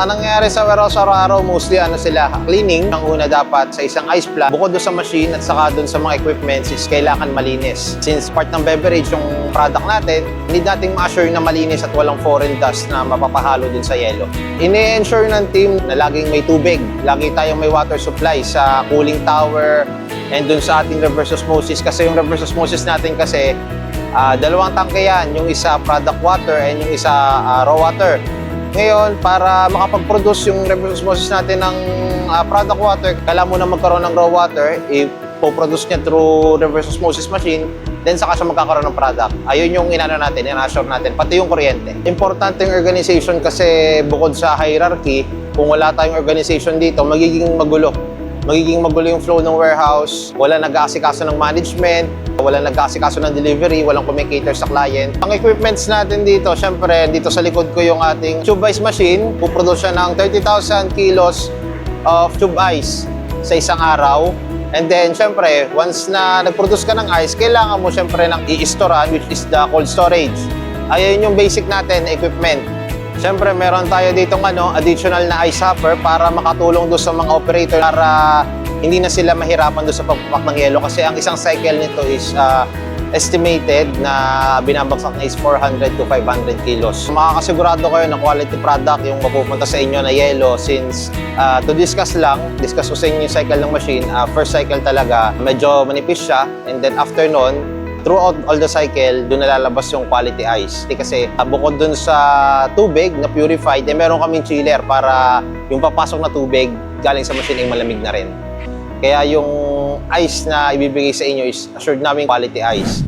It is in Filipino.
Ang nangyayari sa warehouse araw-araw, mostly sila, cleaning. Ang una dapat sa isang ice plant, bukod doon sa machine at saka doon sa mga equipments is kailangan malinis. Since part ng beverage yung product natin, need nating ma-assure na malinis at walang foreign dust na mapapahalo dun sa yelo. Ini-ensure ng team na laging may tubig, lagi tayong may water supply sa cooling tower and dun sa ating reverse osmosis. Kasi yung reverse osmosis natin kasi, dalawang tangke yan, yung isa product water and yung isa raw water. Ngayon, para makapag-produce yung reverse osmosis natin ng product water, kailangan muna magkaroon ng raw water, ipoproduce niya through reverse osmosis machine, then saka siya magkakaroon ng product. Ayun yung natin, in-assure natin, pati yung kuryente. Importante yung organization kasi bukod sa hierarchy, kung wala tayong organization dito, magiging magulo. Magiging magulo yung flow ng warehouse, wala nag-aasikaso ng management, wala nag-aasikaso ng delivery, walang kumikater sa client. Ang equipments natin dito, syempre, dito sa likod ko yung ating tube ice machine. Puproduce siya ng 30,000 kilos of tube ice sa isang araw. And then, syempre, once na nag-produce ka ng ice, kailangan mo syempre ng i-storean, which is the cold storage. Ayun yung basic natin na equipment. Siyempre, meron tayo ditong additional na ice hopper para makatulong doon sa mga operator para hindi na sila mahirapan doon sa pagpapak ng yelo kasi ang isang cycle nito is estimated na binabagsak na is 400 to 500 kilos. Makakasigurado kayo na quality product yung mapupunta sa inyo na yelo since to discuss ko sa inyo yung cycle ng machine. First cycle talaga, medyo manipis siya and then after nun, throughout all the cycle, doon nalalabas yung quality ice. Kasi bukod doon sa tubig na purified, meron kaming chiller para yung papasok na tubig galing sa machine ay malamig na rin. Kaya yung ice na ibibigay sa inyo is assured namin quality ice.